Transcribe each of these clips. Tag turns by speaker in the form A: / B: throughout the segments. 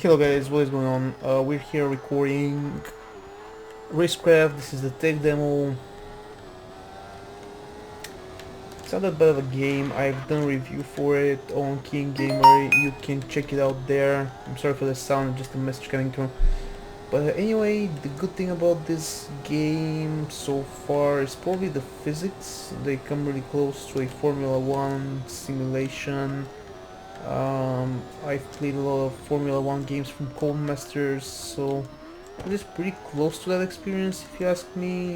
A: Hello guys, what is going on? We're here recording Racecraft. This is the tech demo. It's not that bad of a game. I've done a review for it on KeenGamer. You can check it out there. I'm sorry for the sound, just a message coming through. But anyway, the good thing about this game so far is probably the physics. They come really close to a Formula 1 simulation. I've played a lot of Formula 1 games from Codemasters, so it is pretty close to that experience if you ask me.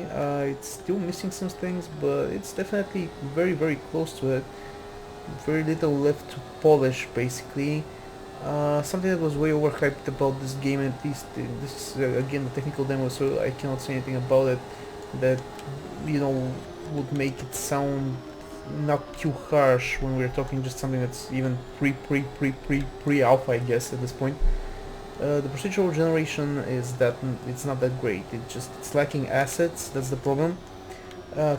A: It's still missing some things, but it's definitely very close to it. Very little left to polish basically. Something that was way overhyped about this game, at least this is again the technical demo, so I cannot say anything about it that would make it sound not too harsh when we're talking just something that's even pre-alpha, I guess, at this point. The procedural generation is that it's not that great. It's lacking assets. That's the problem.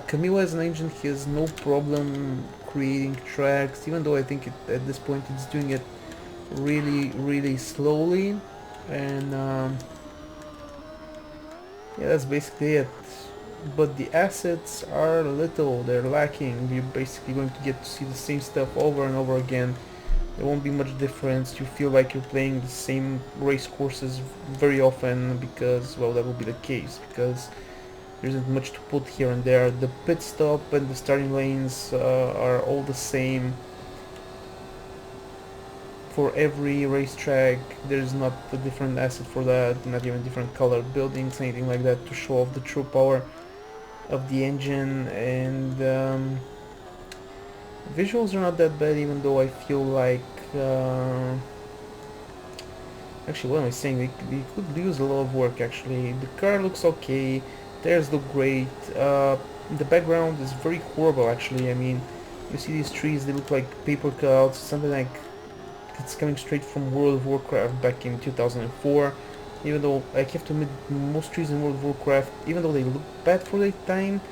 A: Camilla as an engine has no problem creating tracks, even though I think at this point it's doing it really slowly, and yeah, that's basically it. But the assets are little, they're lacking. You're basically going to get to see the same stuff over and over again. There won't be much difference. You feel like you're playing the same race courses very often because, well, that will be the case, because there isn't much to put here and there. The pit stop and the starting lanes are all the same for every racetrack. There's not a different asset for that, not even different color buildings, anything like that to show off the true power of the engine. And visuals are not that bad, even though I feel like actually, what am I saying, they could use a lot of work. Actually, the car looks okay, tires look great, the background is very horrible actually. I mean, you see these trees, they look like paper cutouts, something like it's coming straight from World of Warcraft back in 2004. Even though I have to admit, most trees in World of Warcraft, even though they look bad for their time,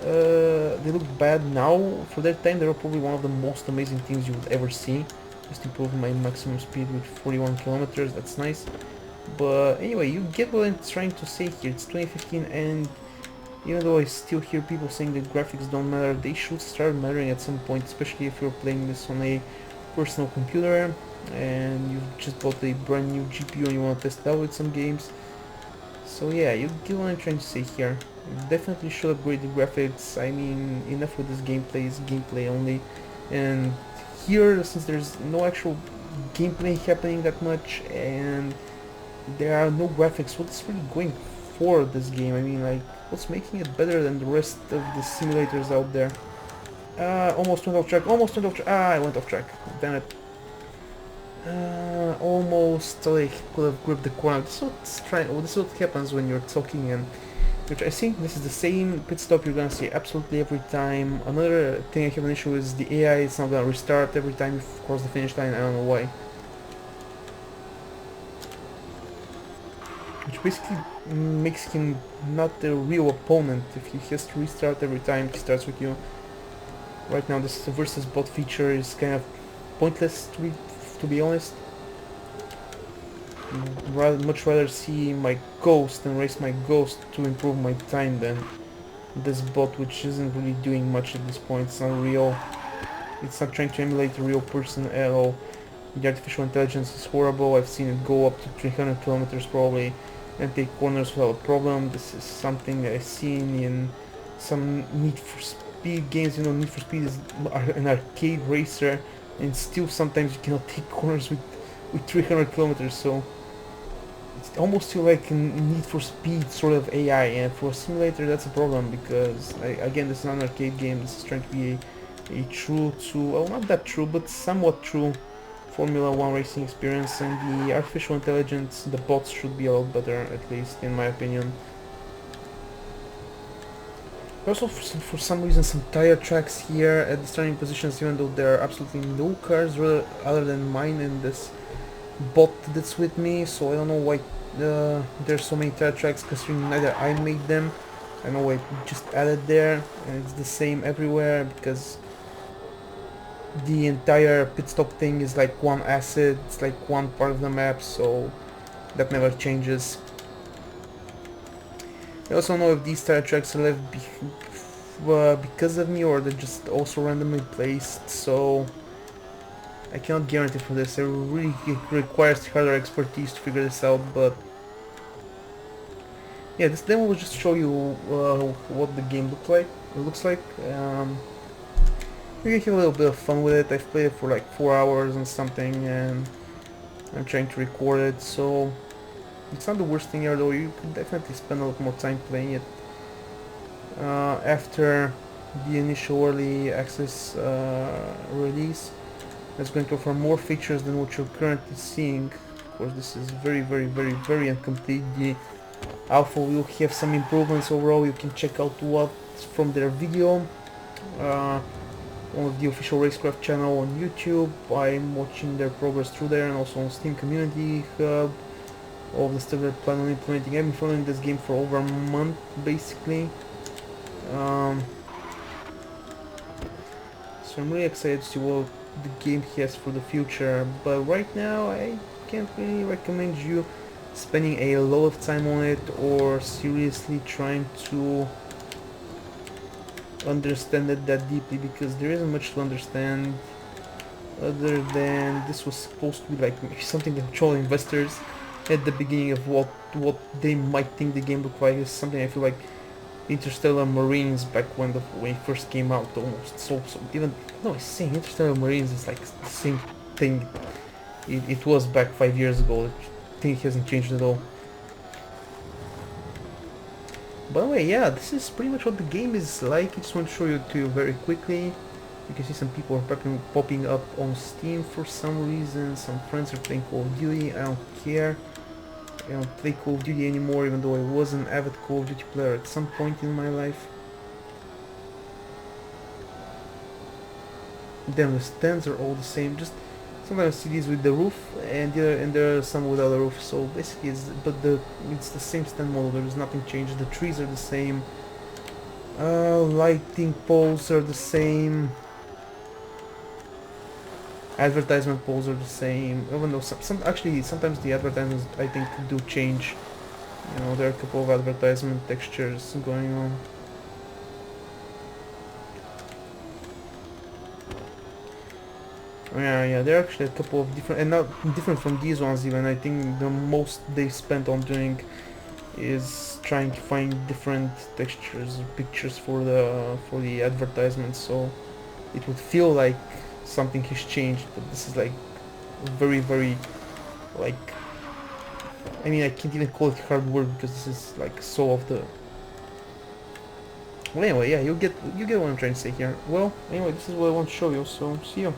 A: they look bad now. For their time, they were probably one of the most amazing things you would ever see. Just improving my maximum speed with 41 kilometers, that's nice. But anyway, you get what I'm trying to say here. It's 2015, and even though I still hear people saying that graphics don't matter, they should start mattering at some point, especially if you're playing this on a personal computer and you've just bought a brand new GPU and you want to test it out with some games. So yeah, you get what I'm trying to say here. You definitely should upgrade the graphics. I mean, enough with this gameplay is gameplay only. And here, since there's no actual gameplay happening that much and there are no graphics, what's really going for this game? I mean, like, what's making it better than the rest of the simulators out there? Almost went off track, I went off track, damn it. Almost I could have gripped the corner. This is what happens when you're talking, and which I think this is the same pit stop you're gonna see absolutely every time. Another thing I have an issue with is the AI. It's not gonna restart every time you cross the finish line. I don't know why. Which basically makes him not the real opponent if he has to restart every time he starts with you. Right now, this versus bot feature is kind of pointless to be honest. Much rather see my ghost and race my ghost to improve my time than this bot, which isn't really doing much at this point. It's not real. It's not trying to emulate a real person at all. The artificial intelligence is horrible. I've seen it go up to 300 kilometers probably and take corners without a problem. This is something that I've seen in some Need for Speed games. You know, Need for Speed is an arcade racer, and still sometimes you cannot take corners with 300 kilometers, so it's almost feel like a Need for Speed sort of AI, and for a simulator that's a problem because, again, this is not an arcade game. This is trying to be a true to, well, not that true, but somewhat true Formula 1 racing experience, and the artificial intelligence, the bots should be a lot better, at least in my opinion. Also, for some reason, some tire tracks here at the starting positions, even though there are absolutely no cars other than mine and this bot that's with me, so I don't know why there's so many tire tracks, considering neither I made them. I know I just added there, and it's the same everywhere, because the entire pit stop thing is like one asset, it's like one part of the map, so that never changes. I also know if these tire tracks are left because of me or they're just also randomly placed, so I cannot guarantee for this. It really requires harder expertise to figure this out, but yeah, this demo will just show you what the game looks like. You can have a little bit of fun with it. I've played it for like 4 hours and something, and I'm trying to record it, so it's not the worst thing ever, though. You can definitely spend a lot more time playing it. After the initial early access release, it's going to offer more features than what you're currently seeing. Of course, this is very incomplete. The alpha will have some improvements overall. You can check out what's from their video on the official Racecraft channel on YouTube. I'm watching their progress through there, and also on Steam Community Hub. All the stuff they're planning on implementing. I've been following this game for over a month, basically. So I'm really excited to see what the game has for the future, but right now I can't really recommend you spending a lot of time on it or seriously trying to understand it that deeply, because there isn't much to understand other than this was supposed to be like something that would show investors at the beginning of what they might think the game looked like. Is something I feel like Interstellar Marines back when it first came out, almost. So even no, it's saying Interstellar Marines is like the same thing it was back 5 years ago. The thing hasn't changed at all. By the way, yeah, this is pretty much what the game is like. I just want to show it to you very quickly. You can see some people are popping up on Steam for some reason. Some friends are playing Call of Duty. I don't care. I don't play Call of Duty anymore, even though I was an avid Call of Duty player at some point in my life. Then the stands are all the same. Just sometimes see these with the roof, and there are some without the roof. So basically, it's the same stand model. There is nothing changed. The trees are the same. Lighting poles are the same. Advertisement poles are the same. Even though sometimes the advertisements I think do change. You know, there are a couple of advertisement textures going on. Yeah, there are actually a couple of different, and not different from these ones even. I think the most they spent on doing is trying to find different textures, pictures for the advertisements, so it would feel like something has changed. But this is like very like, I mean, I can't even call it hard work because this is like so off the. Well, anyway, yeah, you get what I'm trying to say here. Well, anyway, this is what I want to show you. So see you.